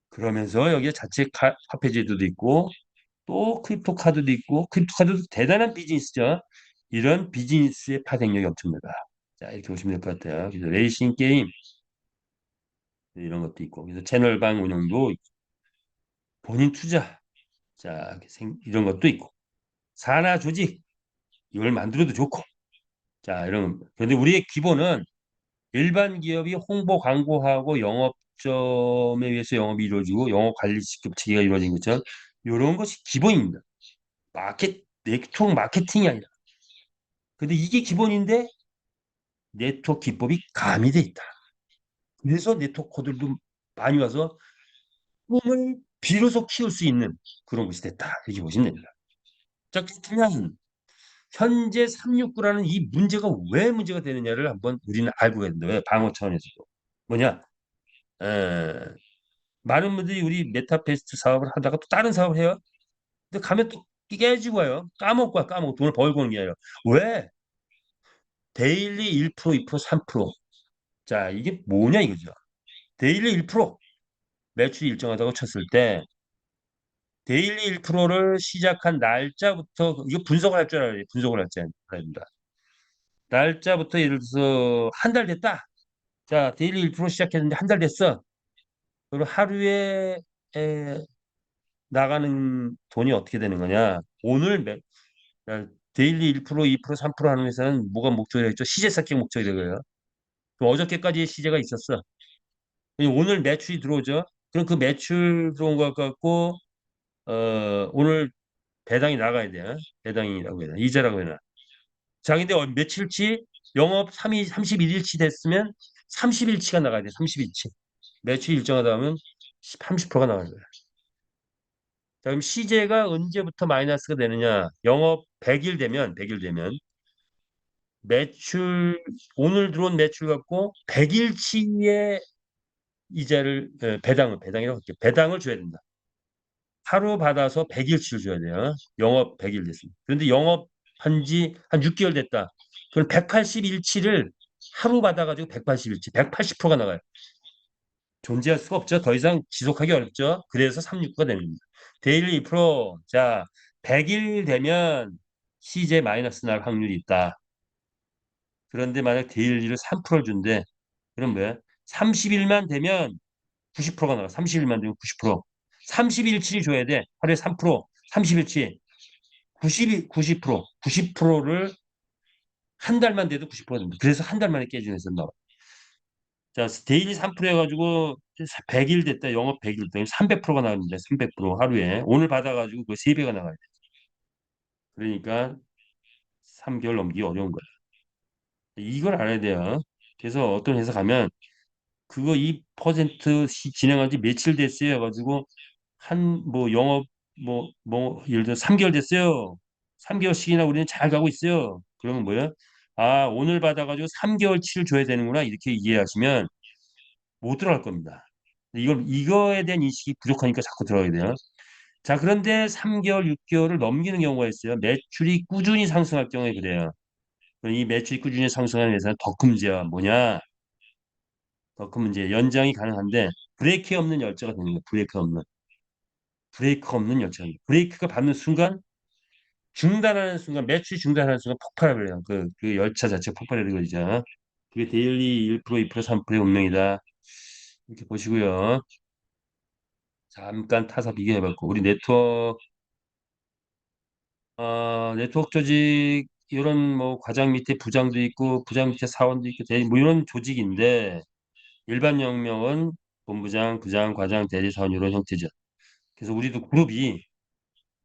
그러면서 여기에 자체 화폐 제도도 있고 또 크립토 카드도 있고 크립토 카드도 대단한 비즈니스죠. 이런 비즈니스의 파생력이 엄청나다. 자 이렇게 보시면 될 것 같아요. 그래서 레이싱 게임 이런 것도 있고 그래서 채널방 운영도 있고, 본인 투자 자 이런 것도 있고 산하 조직 이걸 만들어도 좋고 자 이런 그런데 우리의 기본은 일반 기업이 홍보 광고하고 영업점에 의해서 영업이 이루어지고 영업 관리 직급 체계가 이루어진 것처럼 이런 것이 기본입니다. 네트워크 마케팅이 아니라. 근데 이게 기본인데 네트워크 기법이 가미돼 있다. 그래서 네트워커들도 많이 와서 꿈을 비로소 키울 수 있는 그런 것이 됐다. 이렇게 보시면 됩니다. 자, 그렇다면 현재 369라는 이 문제가 왜 문제가 되느냐를 한번 우리는 알고 가야 된다. 왜? 방어 차원에서도. 뭐냐? 에, 많은 분들이 우리 메타페스트 사업을 하다가 또 다른 사업을 해요. 근데 가면 또 깨지고 와요. 까먹고 와, 까먹고 돈을 벌고 오는 게 아니라. 왜? 데일리 1%, 2%, 3%. 자, 이게 뭐냐 이거죠. 데일리 1% 매출이 일정하다고 쳤을 때 데일리 1%를 시작한 날짜부터 이거 분석을 할 줄 알아야 돼. 분석을 할 줄 알아야 된다. 날짜부터 예를 들어서 한 달 됐다. 자, 데일리 1% 시작했는데 한 달 됐어. 그럼 하루에 에, 나가는 돈이 어떻게 되는 거냐? 야, 데일리 1%, 2%, 3% 하는 회사는 뭐가 목적이 되겠죠? 시제 쌓기 목적이 되고요. 그럼 어저께까지 시제가 있었어. 오늘 매출이 들어오죠. 그럼 그 매출 들어온 것 갖고 오늘 배당이 나가야 돼. 배당이라고 해야 되나? 이자라고 해야 되나? 자, 근데 며칠치 영업 3일, 31일치 됐으면 30일치가 나가야 돼. 30일치. 매출 일정하다 하면 30%가 나가야 돼. 자, 그럼 시제가 언제부터 마이너스가 되느냐? 영업 100일 되면 매출 오늘 들어온 매출 갖고 100일치의 이자를 배당이라고 할게요. 배당을 줘야 된다. 하루 받아서 100일치를 줘야 돼요. 영업 100일 됐습니다. 그런데 영업한 지 한 6개월 됐다. 그럼 181치를 하루 받아가지고 180일치, 180%가 나가요. 존재할 수가 없죠. 더 이상 지속하기 어렵죠. 그래서 369가 되는 겁니다. 데일리 2%, 자, 100일 되면 CJ 마이너스 날 확률이 있다. 그런데 만약 데일리를 3%를 준대. 그럼 뭐야? 30일만 되면 90%가 나가. 30일만 되면 90%. 30일치 줘야 돼. 하루에 3%, 30일치. 90%, 90%를 한 달만 돼도 90%가 됩니다. 그래서 한 달 만에 깨지는 회사 나와. 자, 데일리 3% 해가지고 100일 됐다. 영업 100일 됐다. 300%가 나가는데 300% 하루에. 오늘 받아가지고 그 3배가 나가야 돼. 그러니까 3개월 넘기기 어려운 거야. 이걸 알아야 돼요. 그래서 어떤 회사 가면 그거 2% 진행한 지 며칠 됐어요 해가지고 한 뭐 영업 예를 들어 3개월 됐어요. 3개월씩이나 우리는 잘 가고 있어요. 그러면 뭐야? 아, 오늘 받아가지고 3개월치를 줘야 되는구나. 이렇게 이해하시면 못 들어갈 겁니다. 이거에 대한 인식이 부족하니까 자꾸 들어가게 돼요. 자, 그런데 3개월, 6개월을 넘기는 경우가 있어요. 매출이 꾸준히 상승할 경우에 그래요. 이 매출이 꾸준히 상승하는 회사는 더 큰 문제야. 뭐냐? 더 큰 문제. 연장이 가능한데 브레이크 없는 열차가 되는 거예요. 브레이크 없는 열차. 브레이크가 밟는 순간 중단하는 순간 매출이 중단하는 순간 폭발을 해요. 그 열차 자체가 폭발하는 거죠. 그게 데일리 1%, 2%, 3%의 운명이다. 이렇게 보시고요. 잠깐 타사 비교해봤고 우리 네트워크 조직 이런 뭐 과장 밑에 부장도 있고 부장 밑에 사원도 있고 대리 뭐 이런 조직인데 일반 영명은 본부장, 부장, 과장, 대리, 사원 이런 형태죠. 그래서 우리도 그룹이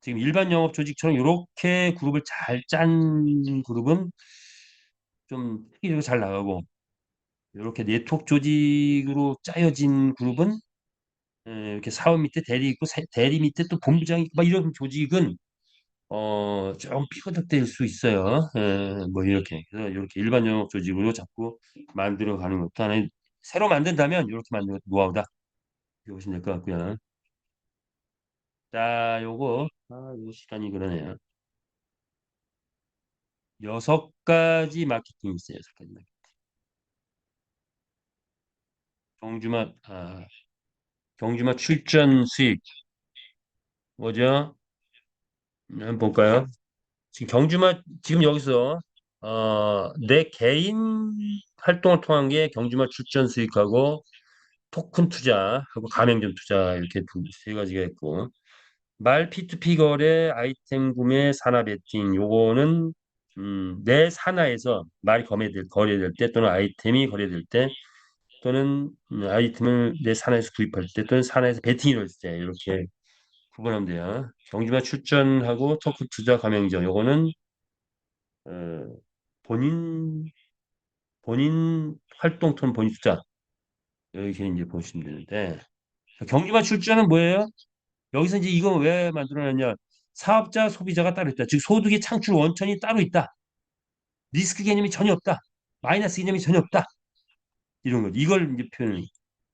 지금 일반 영업 조직처럼 이렇게 그룹을 잘 짠 그룹은 좀 획기적으로 잘 나가고 이렇게 네트워크 조직으로 짜여진 그룹은 이렇게 사원 밑에 대리 있고 대리 밑에 또 본부장이 있고 막 이런 조직은 좀 삐걱대일 수 있어요. 뭐 이렇게. 그래서 이렇게 일반 영역 조직으로 자꾸 만들어 가는 것도 하나의 새로 만든다면 이렇게 만드는 것도 노하우다. 이거 보시면 될 것 같고요. 자, 요거 시간이 그러네요. 6가지 마케팅이 있어요. 6가지 마케팅. 경주마, 경주마 출전 수익. 뭐죠? 한번 볼까요? 지금 지금 여기서, 내 개인 활동을 통한 게 경주마 출전 수익하고 토큰 투자하고 가맹점 투자 이렇게 세 가지가 있고, 말 P2P 거래, 아이템 구매, 산화 베팅 요거는 내 산하에서 말이 거래될 때 또는 아이템이 거래될 때 또는 아이템을 내 산하에서 구입할 때 또는 산하에서 베팅이 될 때 이렇게 구분하면 돼요. 경주마 출전하고 토큰 투자 가맹점 요거는 어, 본인 활동 또는 본인 투자 이렇게 이제 보시면 되는데 경주마 출전은 뭐예요? 여기서 이제 이거 왜 만들어놨냐? 사업자, 소비자가 따로 있다. 즉 소득의 창출 원천이 따로 있다. 리스크 개념이 전혀 없다. 마이너스 개념이 전혀 없다. 이런 거. 이걸 이제 표현을.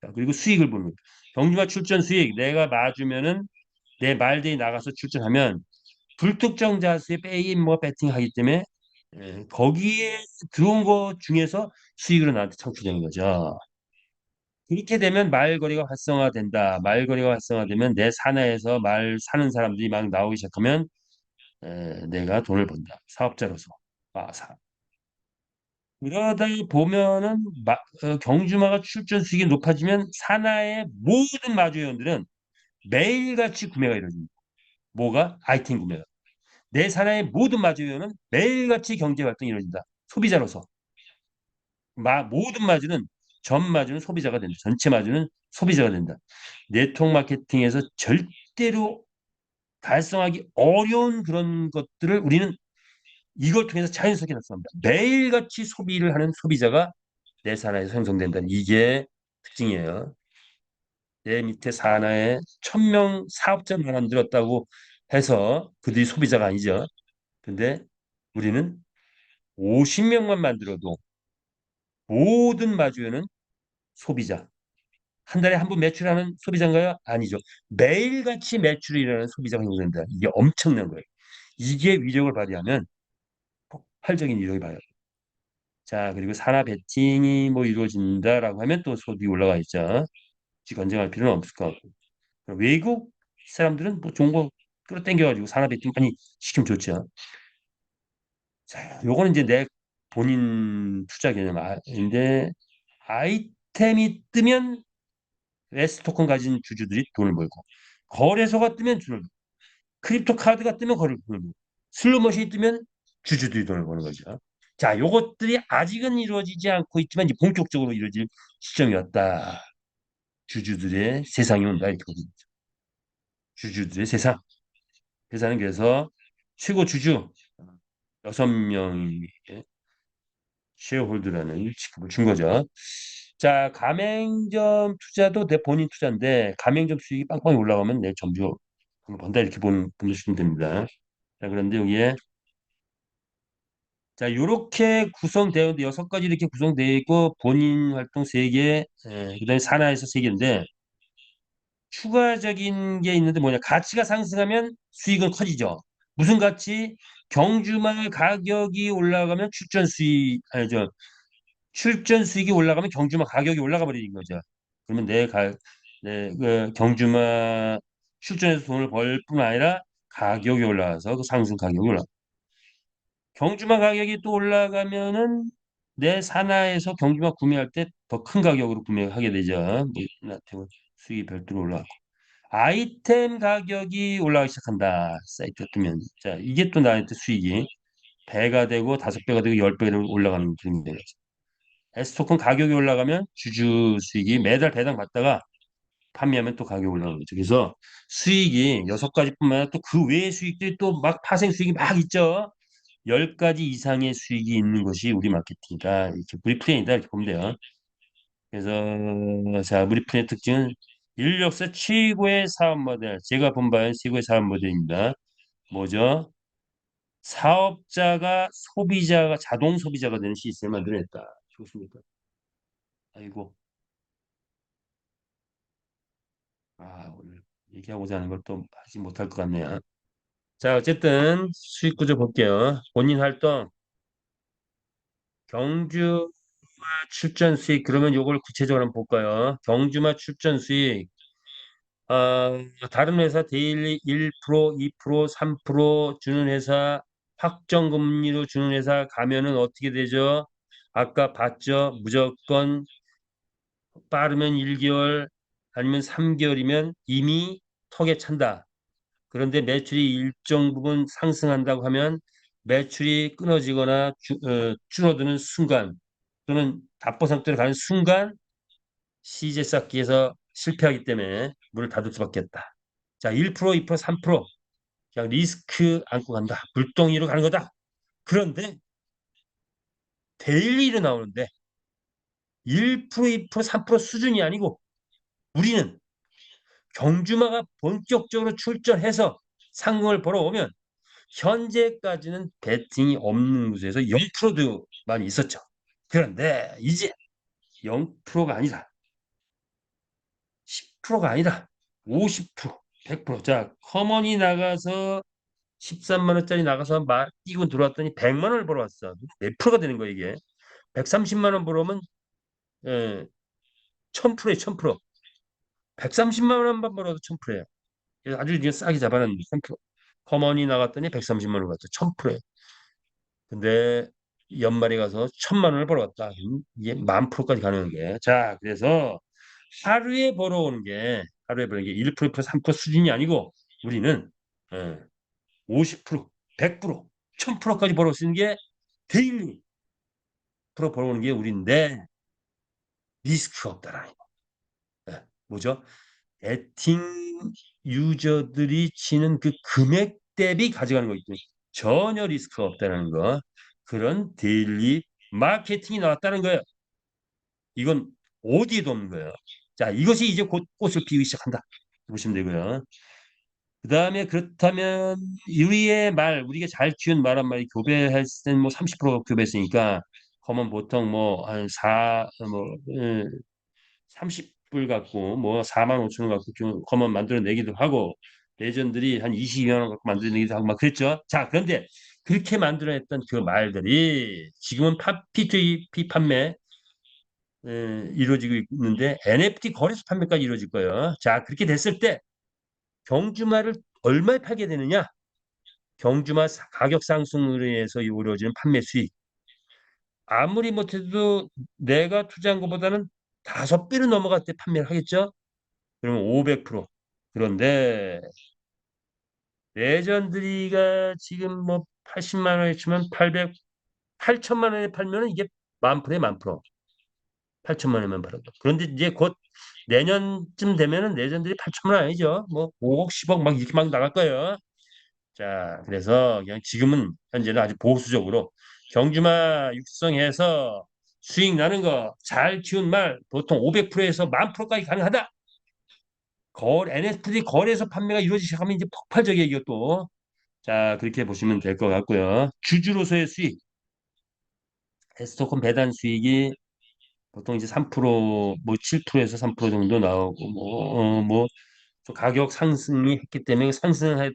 자, 그리고 수익을 보는 거. 경주마 출전 수익. 내가 맞으면은 내 말대에 나가서 출전하면 불특정 자수의 빼임 뭐 배팅하기 때문에 거기에 들어온 것 중에서 수익으로 나한테 창출되는 거죠. 그렇게 되면 말거리가 활성화된다. 말거리가 활성화되면 내 사내에서 말 사는 사람들이 막 나오기 시작하면 내가 돈을 번다. 사업자로서. 그러다 보면은 경주마가 출전 수익이 높아지면 산하의 모든 마주회원들은 매일같이 구매가 이루어집니다. 뭐가? 아이템 구매가. 내 산하의 모든 마주회원은 매일같이 경제 활동이 이루어진다. 소비자로서. 모든 마주는 전 마주는 소비자가 된다. 전체 마주는 소비자가 된다. 네트워크 마케팅에서 절대로 달성하기 어려운 그런 것들을 우리는 이걸 통해서 자연스럽게 달성합니다. 매일같이 소비를 하는 소비자가 내 산하에서 형성된다는 이게 특징이에요. 내 밑에 산하에 1,000명 사업자만 만들었다고 해서 그들이 소비자가 아니죠. 근데 우리는 50명만 만들어도 모든 마주에는 소비자. 한 달에 한 번 매출하는 소비자인가요? 아니죠. 매일같이 매출이 일어나는 소비자가 형성된다. 이게 엄청난 거예요. 이게 위력을 발휘하면 폭발적인 위력이 발휘해요. 자, 그리고 산화 배팅이 뭐 이루어진다라고 하면 또 소득이 올라가 있죠. 굳이 건정할 필요는 없을 것 같고. 외국 사람들은 뭐 좋은 거 끌어당겨가지고 산화 배팅 많이 시키면 좋죠. 자, 요거는 이제 내 본인 투자 개념인데 아이템이 뜨면 S 토큰 가진 주주들이 돈을 벌고 거래소가 뜨면 돈을 벌고 크립토 카드가 뜨면 돈을 벌고 슬롯머신이 뜨면 주주들이 돈을 버는 거죠. 자, 요것들이 아직은 이루어지지 않고 있지만 이제 본격적으로 이루어질 시점이 왔다. 주주들의 세상이 온다 이렇게 보는 거죠. 주주들의 세상. 회사는 그래서 최고 주주 6명이 쉐어홀드라는 직급을 준 거죠. 자, 가맹점 투자도 내 본인 투자인데 가맹점 수익이 빵빵히 올라가면 내 점주 돈을 번다 이렇게 보시면 됩니다. 자, 그런데 여기에 자, 요렇게 구성되어 있는데 6가지 이렇게 구성되어 있고 본인 활동 3개, 그다음에 산하에서 3개인데 추가적인 게 있는데 뭐냐? 가치가 상승하면 수익은 커지죠. 무슨 가치? 경주말 가격이 올라가면 출전 수익이 올라가면 경주마 가격이 올라가 버리는 거죠. 그러면 그 경주마 출전해서 돈을 벌 뿐 아니라 가격이 올라가서 그 상승 가격이 올라. 경주마 가격이 또 올라가면은 내 산하에서 경주마 구매할 때 더 큰 가격으로 구매하게 되죠. 뭐, 수익이 별도로 올라가고. 아이템 가격이 올라가기 시작한다. 사이트가 뜨면. 자, 이게 또 나한테 수익이 배가 되고 5배가 되고 10배가 되고 올라가는 그런 게 되죠. S토큰 가격이 올라가면 주주 수익이 매달 배당 받다가 판매하면 또 가격이 올라가는 거죠. 그래서 수익이 6가지뿐만 아니라 또 그 외의 수익들이 또 막 파생 수익이 막 있죠. 10가지 이상의 수익이 있는 것이 우리 마케팅이다. 이렇게 브리프레인이다. 이렇게 보면 돼요. 그래서 자, 브리프레의 특징은 인력사 최고의 사업 모델. 제가 본 바엔 최고의 사업 모델입니다. 뭐죠? 사업자가 소비자가 자동 소비자가 되는 시스템을 만들어냈다. 좋습니까? 아이고, 오늘 얘기하고자 하는 걸 또 하지 못할 것 같네요. 자, 어쨌든 수익 구조 볼게요. 본인 활동, 경주 출전 수익, 그러면 요걸 구체적으로 한번 볼까요? 경주마 출전 수익, 다른 회사 데일리 1%, 2%, 3% 주는 회사, 확정 금리로 주는 회사 가면은 어떻게 되죠? 아까 봤죠? 무조건 빠르면 1개월 아니면 3개월이면 이미 턱에 찬다. 그런데 매출이 일정 부분 상승한다고 하면 매출이 끊어지거나 줄어드는 순간 또는 답보상태로 가는 순간 시제 쌓기에서 실패하기 때문에 문을 닫을 수밖에 없다. 자, 1%, 2%, 3% 그냥 리스크 안고 간다. 불똥이로 가는 거다. 그런데 데일리로 나오는데 1%, 2%, 3% 수준이 아니고 우리는 경주마가 본격적으로 출전해서 상금을 벌어오면 현재까지는 베팅이 없는 구조에서 0%만 있었죠. 그런데 이제 0%가 아니라 10%가 아니라 50%, 100%. 자, 커먼이 나가서 13만 원짜리 나가서 뛰고 들어왔더니 100만 원을 벌어왔어. 몇 프로가 되는 거야 이게? 130만 원 벌어오면 1000%에 1000%. 130만 원만 벌어도 1000%예요. 그래서 아주 이제 싸게 잡아놨는데 1000%. 커먼이 나갔더니 130만 원 갔죠. 1000%에. 근데 연말에 가서 1000만 원을 벌어왔다. 이게 10,000%까지 가는 게. 자, 그래서 하루에 버는 게 1%, 2%, 3% 수준이 아니고 우리는 예, 50%, 100%, 1000%까지 벌을 수 있는 게 데일리 프로 벌어오는 게 우리인데 리스크가 없다라는 거. 예, 뭐죠? 베팅 유저들이 치는 그 금액 대비 가져가는 거 있죠. 전혀 리스크가 없다는 거. 그런 데일리 마케팅이 나왔다는 거예요. 이건 어디에도 없는 거예요. 자, 이것이 이제 곧 꽃을 피우기 시작한다. 보시면 되고요. 그 다음에 그렇다면 우리의 말, 우리가 잘 키운 말 한 마리 교배할 때는 뭐 30% 교배했으니까 그러면 보통 뭐 한 30불 갖고 뭐 4만 5천 원 갖고 좀 커먼 만들어내기도 하고 레전들이 한 22만 원 갖고 만들어내기도 하고 막 그랬죠. 자, 그런데 그렇게 만들어냈던 그 말들이 지금은 P2P 판매 이루어지고 있는데 NFT 거래소 판매까지 이루어질 거예요. 자, 그렇게 됐을 때 경주마를 얼마에 팔게 되느냐? 경주마 가격 상승으로 인해서 이루어지는 판매 수익. 아무리 못해도 내가 투자한 것보다는 5배로 넘어갈 때 판매를 하겠죠? 그러면 500%. 그런데 레전드리가 지금 뭐 80만 원에 치면 8천만 원에 팔면은 이게 만 프로에 만 프로. 8천만 원만 팔아도. 그런데 이제 곧 내년쯤 되면은 레전드리 8천만 원 아니죠. 뭐 5억, 10억 막 이렇게 막 나갈 거예요. 자, 그래서 그냥 지금은 현재는 아주 보수적으로 경주마 육성해서 수익 나는 거 잘 키운 말 보통 500%에서 10,000%까지 가능하다. NFT 거래에서 판매가 이루어지기 시작하면 이제 폭발적이에요, 이것도. 자, 그렇게 보시면 될 것 같고요. 주주로서의 수익, 스토큰 배당 수익이 보통 이제 3%, 뭐 7%에서 3% 정도 나오고, 좀 가격 상승이 했기 때문에 상승해서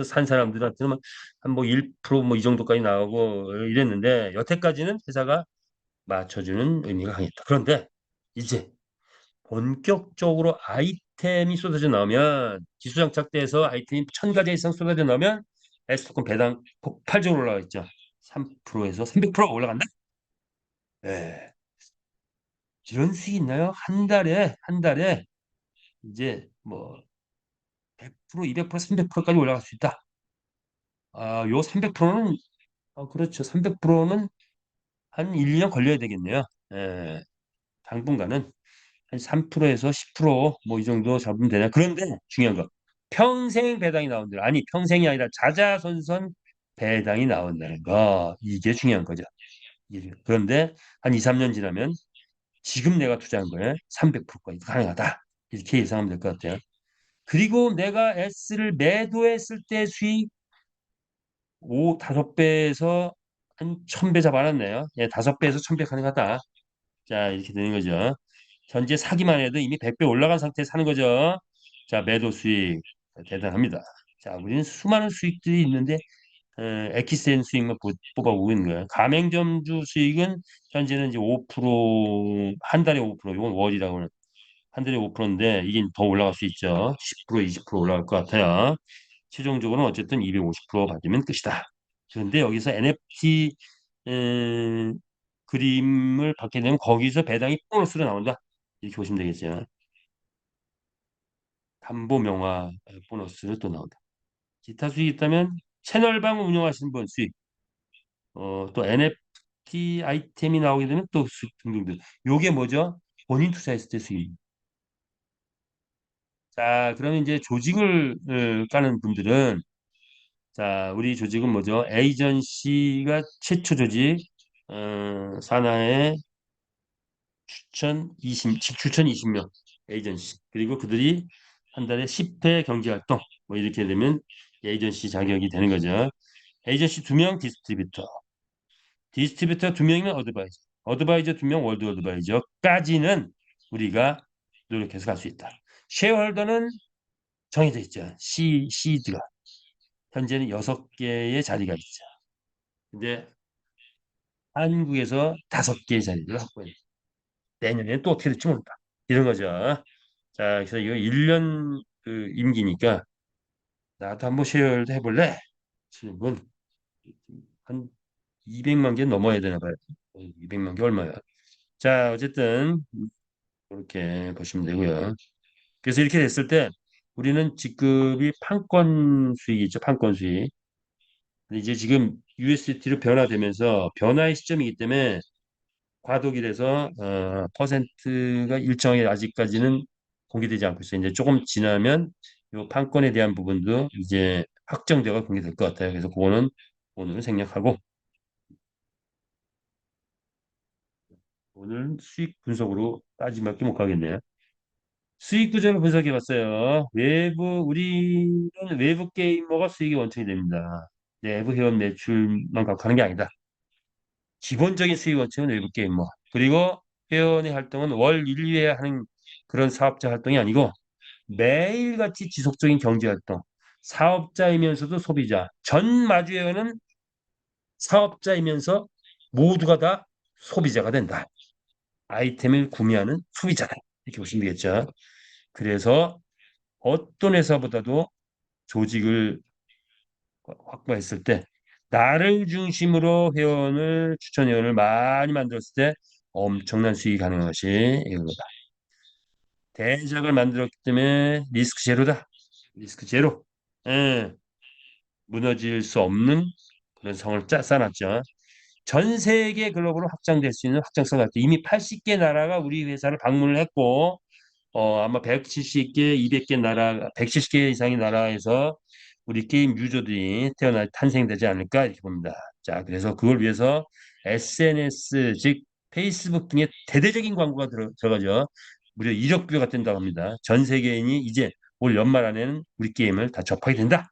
산 사람들한테는 한 뭐 1%뭐 이 정도까지 나오고 이랬는데 여태까지는 회사가 맞춰주는 의미가 강했다. 그런데 이제 본격적으로 아이템이 쏟아져 나오면 기술 장착돼서 아이템이 1,000가지 이상 쏟아져 나오면 S토큰 배당 폭발적으로 올라가 있죠. 3%에서 300% 올라간다. 네. 이런 수익이 있나요? 한 달에 이제 뭐 100%, 200%, 300%까지 올라갈 수 있다. 요 300%는 그렇죠. 300%는 한 1, 2년 걸려야 되겠네요. 예, 당분간은 한 3%에서 10%뭐 이 정도 잡으면 되나. 그런데 중요한 거 평생 배당이 나온다. 아니 평생이 아니라 자자손손 배당이 나온다는 거 이게 중요한 거죠. 그런데 한 2, 3년 지나면 지금 내가 투자한 거에 300%까지 가능하다. 이렇게 예상하면 될 것 같아요. 그리고 내가 S를 매도했을 때 수익 다섯 배에서 한 1,000배 잡아놨네요. 예, 다섯 배에서 1,000배 가능하다. 자, 이렇게 되는 거죠. 현재 사기만 해도 이미 100배 올라간 상태에 사는 거죠. 자, 매도 수익 대단합니다. 자, 우리는 수많은 수익들이 있는데 에키센 수익만 뽑아보고 있는 거예요. 가맹점주 수익은 현재는 이제 5%, 한 달에 5%, 이건 월이라고 하는 한 달에 5%인데 이게 더 올라갈 수 있죠. 10%, 20% 올라갈 것 같아요. 최종적으로는 어쨌든 250% 받으면 끝이다. 그런데 여기서 NFT 그림을 받게 되면 거기서 배당이 보너스로 나온다. 이렇게 보시면 되겠죠. 담보 명화 보너스로 또 나온다. 기타 수익이 있다면 채널방 운영하시는 분 수익, 또 NFT 아이템이 나오게 되면 또 수익 등등등. 요게 뭐죠? 본인 투자했을 때 수익. 자, 그러면 이제 조직을 까는 분들은 자, 우리 조직은 뭐죠? 에이전시가 최초 조직, 산하의 추천 20명 에이전시. 그리고 그들이 한 달에 10회 경제활동. 뭐 이렇게 되면 에이전시 자격이 되는 거죠. 에이전시 2명 디스트리뷰터 2명이면 어드바이저 2명 월드 어드바이저까지는 우리가 노력해서 갈 수 있다. 쉐어홀더는 정해져 있죠. 시드가. 현재는 6개의 자리가 있죠. 근데 한국에서 5개의 자리를 확보해. 내년에는 또 어떻게 될지 모른다. 이런 거죠. 자, 그래서 이거 1년 임기니까 나도 한번 쉐어를 해볼래? 하시는 분, 한 200만 개 넘어야 되나 봐요. 200만 개 얼마야? 자, 어쨌든 이렇게 보시면 되고요. 그래서 이렇게 됐을 때 우리는 직급이 판권 수익이 있죠. 판권 수익. 근데 이제 지금 USDT로 변화되면서 변화의 시점이기 때문에 과도기 돼서 퍼센트가 일정하게 아직까지는 공개되지 않고 있어요. 이제 조금 지나면 이 판권에 대한 부분도 이제 확정되어 공개될 것 같아요. 그래서 그거는 오늘 생략하고 오늘 수익 분석으로 따지밖에 못 가겠네요. 수익 구조를 분석해 봤어요. 우리는 외부 게이머가 수익이 원천이 됩니다. 내부 회원 매출만 갖고 하는 게 아니다. 기본적인 수익 원칙은 외부 게이머. 그리고 회원의 활동은 월 1, 회 하는 그런 사업자 활동이 아니고 매일같이 지속적인 경제 활동. 사업자이면서도 소비자. 전 마주 회원은 사업자이면서 모두가 다 소비자가 된다. 아이템을 구매하는 소비자다. 이렇게 보시면 되겠죠. 그래서 어떤 회사보다도 조직을 확보했을 때 나를 중심으로 추천 회원을 많이 만들었을 때 엄청난 수익이 가능한 것이 이겁니다. 대작을 만들었기 때문에 리스크 제로다. 리스크 제로. 예, 무너질 수 없는 그런 성을 쌓아놨죠. 전 세계 글로벌로 확장될 수 있는 확장성을 갖고 이미 80개 나라가 우리 회사를 방문을 했고 아마 170개, 200개 나라, 170개 이상의 나라에서 우리 게임 유저들이 탄생되지 않을까 이렇게 봅니다. 자, 그래서 그걸 위해서 SNS, 즉 페이스북 등의 대대적인 광고가 들어가죠. 무려 1억 뷰가 된다고 합니다. 전 세계인이 이제 올 연말 안에는 우리 게임을 다 접하게 된다.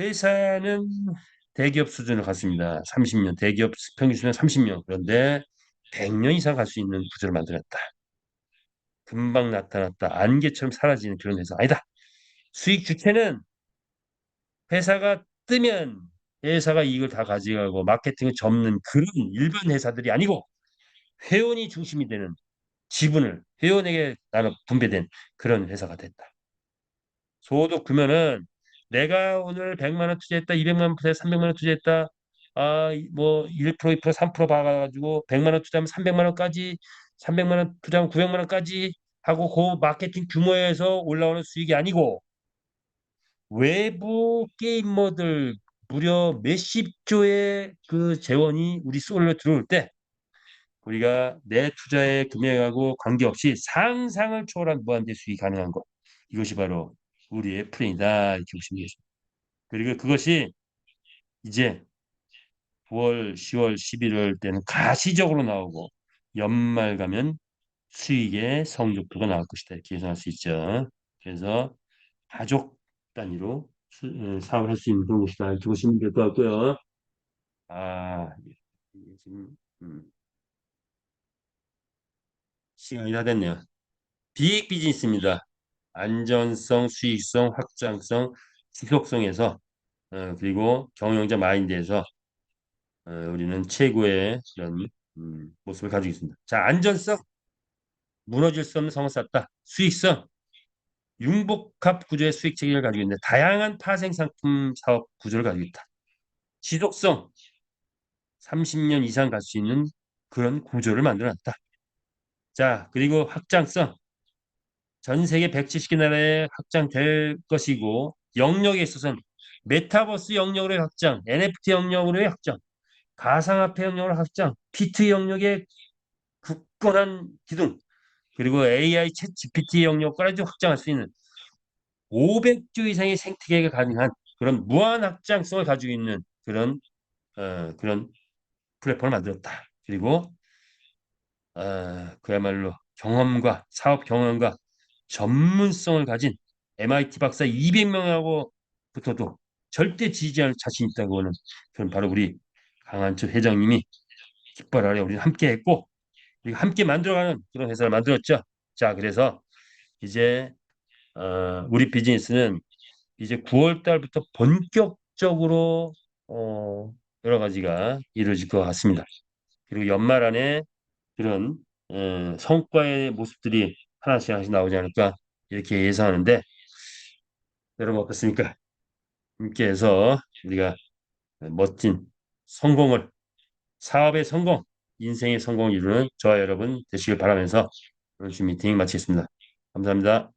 회사는 대기업 수준을 갔습니다. 30년, 대기업 평균 수준 30년. 그런데 100년 이상 갈 수 있는 구조를 만들었다. 금방 나타났다. 안개처럼 사라지는 그런 회사 아니다. 수익 주체는 회사가 뜨면 회사가 이익을 다 가져가고 마케팅을 접는 그런 일반 회사들이 아니고 회원이 중심이 되는 지분을 회원에게 나눠 분배된 그런 회사가 됐다. 소득 그러면은 내가 오늘 100만 원 투자했다, 200만 원 투자했다, 300만 원 투자했다. 뭐 1%, 2%, 3% 봐가지고 100만 원 투자하면 300만 원까지, 300만 원 투자하면 900만 원까지 하고 그 마케팅 규모에서 올라오는 수익이 아니고 외부 게이머들 무려 몇십 조의 그 재원이 우리 솔로 들어올 때 우리가 내 투자의 금액하고 관계없이 상상을 초월한 무한대 수익이 가능한 것. 이것이 바로 우리의 플랜이다. 이렇게 보시면 되겠습니다. 그리고 그것이 이제 9월, 10월, 11월 때는 가시적으로 나오고 연말 가면 수익의 성적표가 나올 것이다. 이렇게 예상할 수 있죠. 그래서 가족 단위로 사업을 할 수 있는 그런 곳이다 이렇게 보시면 될 것 같고요. 아, 이게 지금 시간이 다 됐네요. 비익 비즈니스입니다. 안전성, 수익성, 확장성, 지속성에서 그리고 경영자 마인드에서 우리는 최고의 그런 모습을 가지고 있습니다. 자, 안전성, 무너질 수 없는 성을 쌓다. 수익성, 융복합 구조의 수익 체계를 가지고 있는데 다양한 파생 상품 사업 구조를 가지고 있다. 지속성, 30년 이상 갈 수 있는 그런 구조를 만들어놨다. 자, 그리고 확장성, 전 세계 170개 나라에 확장될 것이고 영역에 있어서는 메타버스 영역으로의 확장, NFT 영역으로의 확장, 가상화폐 영역으로 확장, 피트 영역의 굳건한 기둥, 그리고 AI 챗 GPT 영역까지 확장할 수 있는 500조 이상의 생태계가 가능한 그런 무한 확장성을 가지고 있는 그런 플랫폼을 만들었다. 그리고 그야말로 경험과 사업 경험과 전문성을 가진 MIT 박사 200명하고 붙어도 절대 지지할 자신 있다고 하는 그런 바로 우리 강한철 회장님이 깃발 아래 우리는 함께 했고 그리고 함께 만들어가는 그런 회사를 만들었죠. 자, 그래서 이제 우리 비즈니스는 이제 9월 달부터 본격적으로 어, 여러 가지가 이루어질 것 같습니다. 그리고 연말 안에 그런 성과의 모습들이 하나씩 하나씩 나오지 않을까 이렇게 예상하는데 여러분 어떻습니까? 함께해서 우리가 멋진 성공을 사업의 성공, 인생의 성공을 이루는 저와 여러분 되시길 바라면서 오늘 주 미팅 마치겠습니다. 감사합니다.